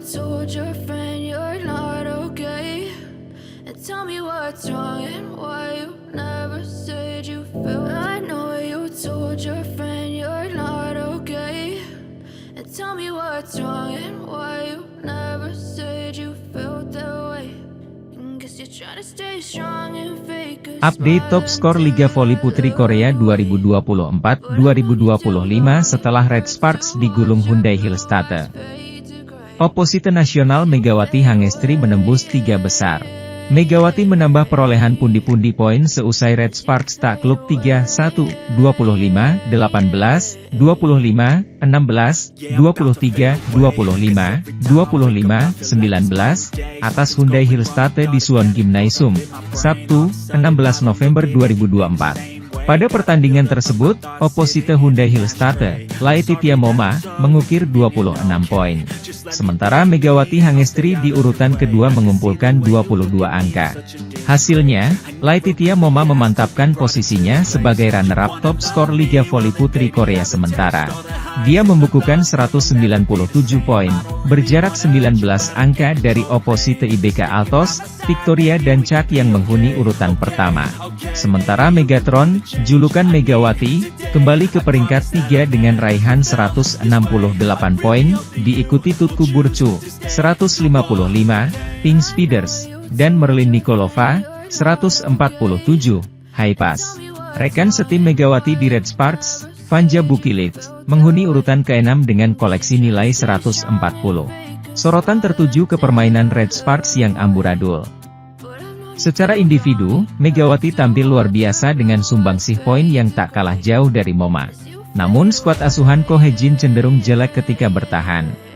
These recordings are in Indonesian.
told your friend you're not okay, and tell me what's wrong and why you never said you felt. I know you told your friend you're not okay, and tell me what's wrong and why you never said you felt that way. Guess you're trying to stay strong and fake a Update top skor Liga Voli Putri Korea 2024-2025 setelah Red Sparks digulung Hyundai Hillstatte. Oposite nasional Megawati Hangestri menembus 3 besar. Megawati menambah perolehan pundi-pundi poin seusai Red Sparks takluk 3-1, 25, 18, 25, 16, 23, 25, 25, 19, atas Hyundai Hillstatte di Suwon Gymnasium, Sabtu, 16 November 2024. Pada pertandingan tersebut, oposite Hyundai Hillstatte, Laetitia Moma, mengukir 26 poin. Sementara Megawati Hangestri di urutan kedua mengumpulkan 22 angka. Hasilnya, Laetitia Moma memantapkan posisinya sebagai runner-up top skor Liga Voli Putri Korea sementara. Dia membukukan 197 poin, berjarak 19 angka dari oposite IBK Altos, Victoria dan Chak yang menghuni urutan pertama. Sementara Megatron, julukan Megawati, kembali ke peringkat 3 dengan raihan 168 poin, diikuti Tutku Burcu, 155, Pink Speeders, dan Merlin Nikolova, 147, High Pass. Rekan setim Megawati di Red Sparks, Vanja Bukilit, menghuni urutan ke-6 dengan koleksi nilai 140. Sorotan tertuju ke permainan Red Sparks yang amburadul. Secara individu, Megawati tampil luar biasa dengan sumbangsih poin yang tak kalah jauh dari Moma. Namun skuad asuhan Ko Hye-jin cenderung jelek ketika bertahan.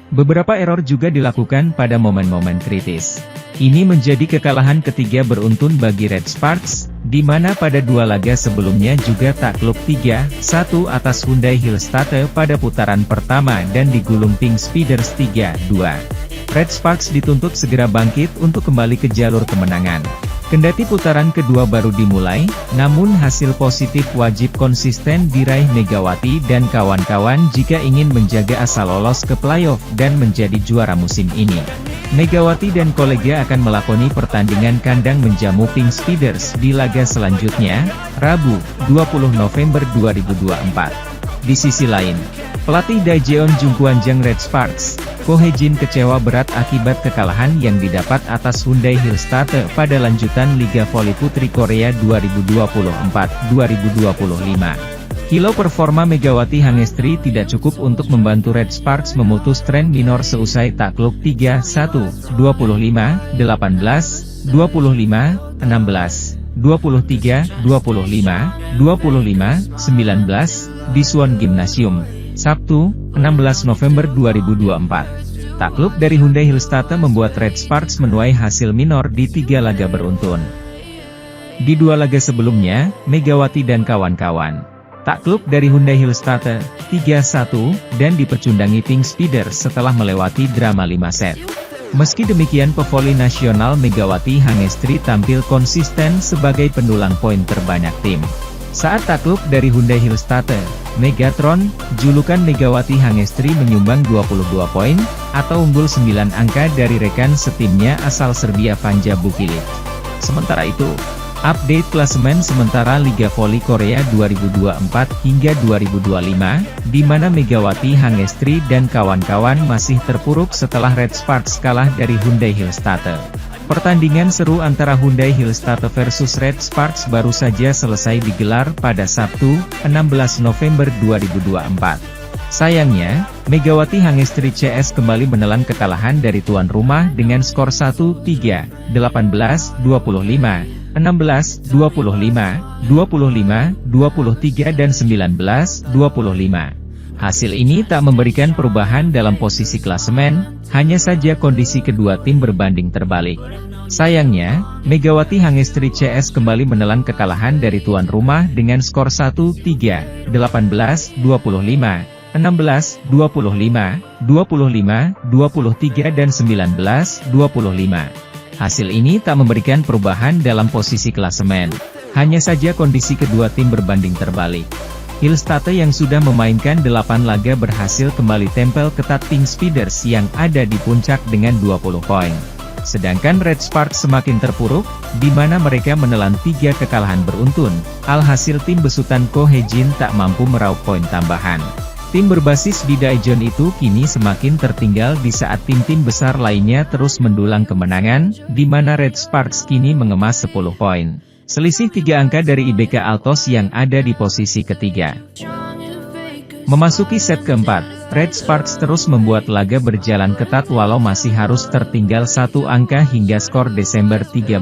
Beberapa error juga dilakukan pada momen-momen kritis. Ini menjadi kekalahan ketiga beruntun bagi Red Sparks, di mana pada 2 laga sebelumnya juga takluk 3-1 atas Hyundai Hillstatte pada putaran pertama dan digulung Pink Speeders 3-2. Red Sparks dituntut segera bangkit untuk kembali ke jalur kemenangan. Kendati putaran kedua baru dimulai, namun hasil positif wajib konsisten diraih Megawati dan kawan-kawan jika ingin menjaga asal lolos ke playoff dan menjadi juara musim ini. Megawati dan kolega akan melakoni pertandingan kandang menjamu Pink Speeders di laga selanjutnya, Rabu, 20 November 2024. Di sisi lain, pelatih Daejeon Jungkwanjang Red Sparks, Ko Hye-jin kecewa berat akibat kekalahan yang didapat atas Hyundai Hillstatte pada lanjutan Liga Voli Putri Korea 2024-2025. Kilau performa Megawati Hangestri tidak cukup untuk membantu Red Sparks memutus tren minor seusai takluk 3-1, 25, 18, 25, 16, 23, 25, 25, 19, di Suwon Gymnasium, Sabtu, 16 November 2024. Takluk dari Hyundai Hillstatte membuat Red Sparks menuai hasil minor di 3 laga beruntun. Di 2 laga sebelumnya, Megawati dan kawan-kawan takluk dari Hyundai Hillstatte, 3-1, dan dipecundangi Pink Speeders setelah melewati drama 5 set. Meski demikian pevoli nasional Megawati Hangestri tampil konsisten sebagai pendulang poin terbanyak tim. Saat takluk dari Hyundai Hillstatte, Megatron, julukan Megawati Hangestri menyumbang 22 poin, atau unggul 9 angka dari rekan setimnya asal Serbia Vanja Bukilit. Sementara itu, update klasemen sementara Liga Voli Korea 2024 hingga 2025, di mana Megawati Hangestri dan kawan-kawan masih terpuruk setelah Red Sparks kalah dari Hyundai Hillstatte. Pertandingan seru antara Hyundai Hillstatte versus Red Sparks baru saja selesai digelar pada Sabtu, 16 November 2024. Sayangnya, Megawati Hangestri CS kembali menelan kekalahan dari tuan rumah dengan skor 1-3, 18, 25, 16, 25, 25, 23 dan 19, 25. Hasil ini tak memberikan perubahan dalam posisi klasemen, hanya saja kondisi kedua tim berbanding terbalik. Sayangnya, Megawati Hangestri CS kembali menelan kekalahan dari tuan rumah dengan skor 1-3, 18, 25, 16, 25, 25, 23 dan 19, 25. Hasil ini tak memberikan perubahan dalam posisi klasemen, hanya saja kondisi kedua tim berbanding terbalik. Hillstatte yang sudah memainkan 8 laga berhasil kembali tempel ketat tim Speeders yang ada di puncak dengan 20 poin. Sedangkan Red Sparks semakin terpuruk, di mana mereka menelan 3 kekalahan beruntun, alhasil tim besutan Ko Hye-jin tak mampu meraup poin tambahan. Tim berbasis di Daejeon itu kini semakin tertinggal di saat tim-tim besar lainnya terus mendulang kemenangan, di mana Red Sparks kini mengemas 10 poin. Selisih 3 angka dari IBK Altos yang ada di posisi ketiga. Memasuki set keempat, Red Sparks terus membuat laga berjalan ketat walau masih harus tertinggal 1 angka hingga skor Desember 13.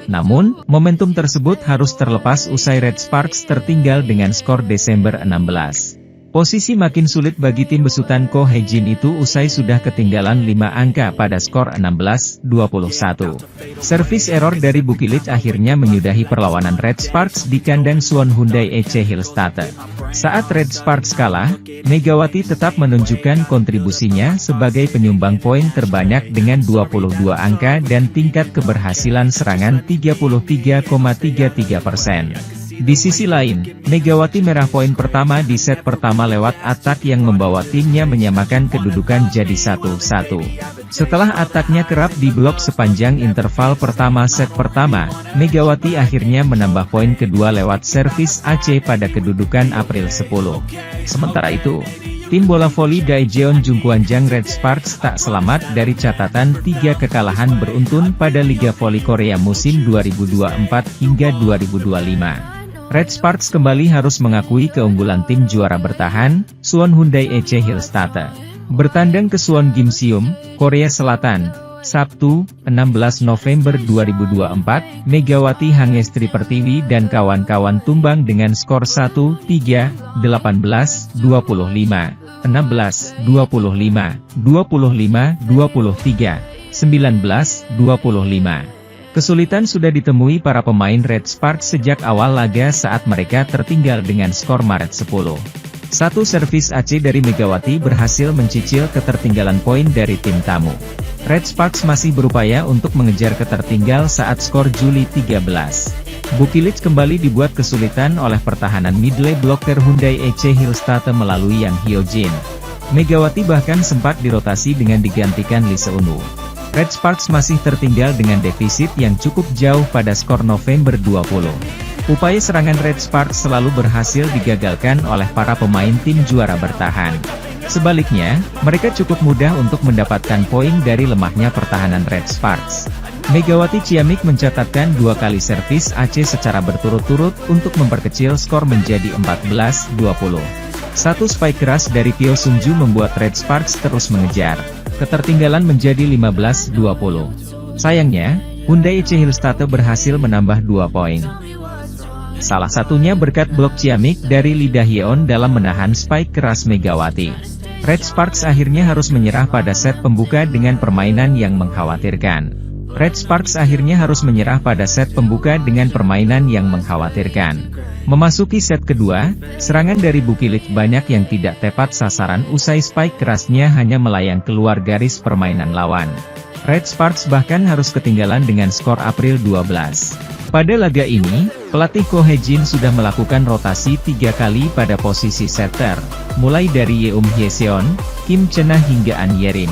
Namun, momentum tersebut harus terlepas usai Red Sparks tertinggal dengan skor Desember 16. Posisi makin sulit bagi tim besutan Ko Hye-jin itu usai sudah ketinggalan 5 angka pada skor 16-21. Servis error dari Bukilit akhirnya menyudahi perlawanan Red Sparks di kandang Suwon Hyundai EC Hillstatte. Saat Red Sparks kalah, Megawati tetap menunjukkan kontribusinya sebagai penyumbang poin terbanyak dengan 22 angka dan tingkat keberhasilan serangan 33,33%. Di sisi lain, Megawati merah poin pertama di set pertama lewat atak yang membawa timnya menyamakan kedudukan jadi 1-1. Setelah ataknya kerap diblok sepanjang interval pertama set pertama, Megawati akhirnya menambah poin kedua lewat servis AC pada kedudukan April 10. Sementara itu, tim bola voli Daejeon Jungkwanjang Red Sparks tak selamat dari catatan 3 kekalahan beruntun pada Liga Voli Korea musim 2024 hingga 2025. Red Sparks kembali harus mengakui keunggulan tim juara bertahan, Suwon Hyundai EC Hillstatte. Bertandang ke Suwon Gimseum, Korea Selatan, Sabtu, 16 November 2024, Megawati Hangestri Pertiwi dan kawan-kawan tumbang dengan skor 1-3, 18-25, 16-25, 25-23, 19-25. Kesulitan sudah ditemui para pemain Red Sparks sejak awal laga saat mereka tertinggal dengan skor Maret 10. Satu servis AC dari Megawati berhasil mencicil ketertinggalan poin dari tim tamu. Red Sparks masih berupaya untuk mengejar ketertinggal saat skor Juli 13. Bukilit kembali dibuat kesulitan oleh pertahanan midlane blocker Hyundai EC Hillstatte melalui Yang Hyo-jin. Megawati bahkan sempat dirotasi dengan digantikan Lee Seung-woo. Red Sparks masih tertinggal dengan defisit yang cukup jauh pada skor November 20. Upaya serangan Red Sparks selalu berhasil digagalkan oleh para pemain tim juara bertahan. Sebaliknya, mereka cukup mudah untuk mendapatkan poin dari lemahnya pertahanan Red Sparks. Megawati Ciamik mencatatkan 2 kali servis AC secara berturut-turut untuk memperkecil skor menjadi 14-20. Satu spike keras dari Pyo Sung-ju membuat Red Sparks terus mengejar. Ketertinggalan menjadi 15-20. Sayangnya, Hyundai EC Hillstatte berhasil menambah 2 poin. Salah satunya berkat blok Ciamik dari Lee Da-hyeon dalam menahan spike keras Megawati. Red Sparks akhirnya harus menyerah pada set pembuka dengan permainan yang mengkhawatirkan. Memasuki set kedua, serangan dari Bukilit banyak yang tidak tepat sasaran usai spike kerasnya hanya melayang keluar garis permainan lawan. Red Sparks bahkan harus ketinggalan dengan skor April 12. Pada laga ini, pelatih Ko Hye-jin sudah melakukan rotasi 3 kali pada posisi setter, mulai dari Yeum Hye-seon, Kim Chena hingga An Yerim.